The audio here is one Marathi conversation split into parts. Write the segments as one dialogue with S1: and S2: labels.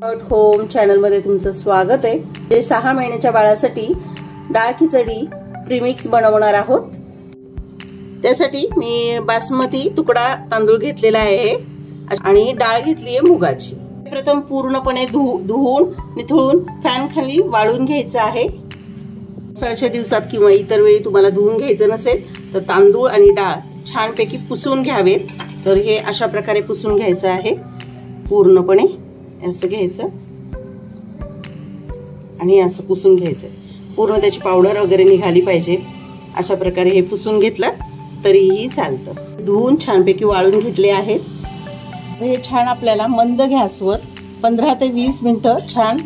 S1: होम चॅनल मध्ये तुमचं स्वागत आहे। जे 6 महिन्याच्या बाळासाठी डाळ खिचडी प्रीमिक्स बनवणार आहोत। त्यासाठी मी बासमती तुकडा तांदूळ घेतलेला आहे आणि डाळ घेतली आहे मुगाची। प्रथम पूर्णपणे धुवून निथळून फॅन खाली वाळून घ्यायचं आहे। पावसाळ्याच्या दिवसात किंवा इतर वेळी तुम्हाला धुवून घ्यायचं नसेल तर तांदूळ आणि डाळ छानपैकी पुसून घ्यावेत। तर हे अशा प्रकारे पुसून घ्यायचं आहे। पूर्णपणे असं घ्यायचं आणि असं पुसून घ्यायचं। पूर्ण त्याची पावडर वगैरे निघाली पाहिजे। अशा प्रकारे हे पुसून घेतलं तरीही चालतं। धुवून छानपैकी वाळून घेतले आहेत। हे छान आपल्याला मंद गॅसवर 15 ते 20 मिनिटं छान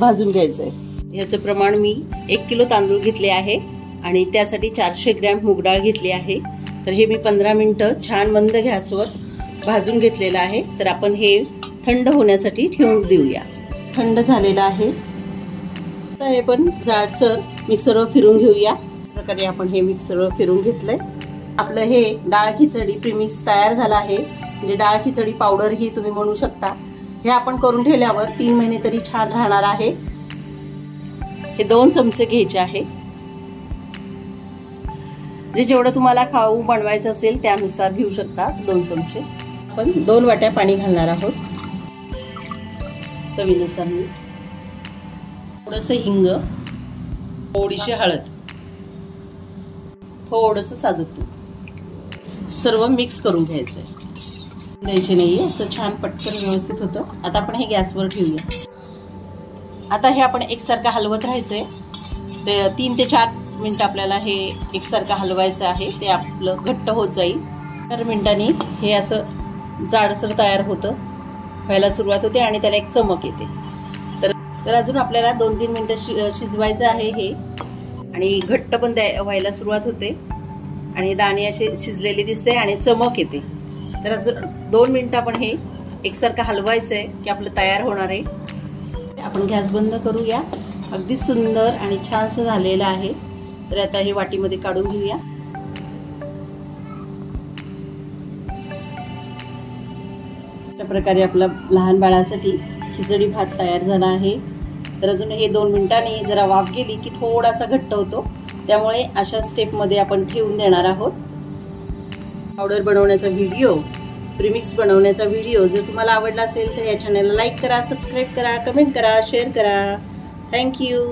S1: भाजून घ्यायचं आहे। याचं प्रमाण मी 1 किलो तांदूळ घेतले आहे आणि त्यासाठी 400 ग्रॅम मूग डाळ घेतली आहे। तर हे मी 15 मिनिटं छान मंद गॅसवर भाजून घेतलेलं आहे। तर आपण हे थंड होण्यासाठी ठेवून देऊया। थंड झालेला आहे तर हे पण जाडसर मिक्सरवर फिरून घेऊया। प्रकारे आपण हे मिक्सरवर फिरून घेतलंय। आपलं हे डाळ खिचडी प्रीमिक्स तयार झाला आहे। म्हणजे डाळ खिचडी पावडर ही तुम्ही म्हणू शकता। हे आपण करून ठेवल्यावर 3 महिने तरी छान राहणार आहे। हे 2 चमचे घ्यायचे आहे। जे जेवढं तुम्हाला खाऊ बनवायचं असेल त्यानुसार घेऊ शकता। 2 चमचे आपण 2 वाट्या पाणी घालणार आहोत। चवीनुसार मीठ, थोडंसं हिंग, थोडीशी हळद, थोडंसं साजूक तूप सर्व मिक्स करून घ्यायचं आहे। द्यायचे नाही असं छान पटकन व्यवस्थित होतं। आता आपण हे गॅसवर ठेवूया। आता हे आपण एकसारखं हलवत राहायचंय। ते 3 ते 4 मिनिट आपल्याला हे एकसारखं हलवायचं आहे। ते आपलं घट्ट होत जाईल। 4 मिनिटांनी हे असं जाडसर तयार होतं व्हायला सुरुवात होते आणि त्याला एक चमक येते। तर अजून आपल्याला 2-3 मिनिटं शिजवायचं आहे हे आणि घट्ट पण व्हायला सुरुवात होते आणि दाणे असे शिजलेले दिसते आणि चमक येते। तर अजून 2 मिनिटं आपण हे एकसारखं हलवायचं आहे की आपलं तयार होणार आहे। आपण गॅस बंद करूया। अगदी सुंदर आणि छानसं झालेलं आहे। तर आता हे वाटीमध्ये काढून घेऊया। अशा प्रकारे आपला लहान बाळासाठी खिचडी भात तयार झाला आहे। तर अजून हे 2 मिनिटांनी जरा वाफ गेली की थोडासा घट्ट होतो। त्यामुळे अशा स्टेपमध्ये आपण ठेवून देणार आहोत। पावडर बनवण्याचा व्हिडिओ, प्रीमिक्स बनवण्याचा व्हिडिओ जर तुम्हाला आवडला असेल तर या चॅनलला लाईक करा, सबस्क्राईब करा, कमेंट करा, शेअर करा। Thank you.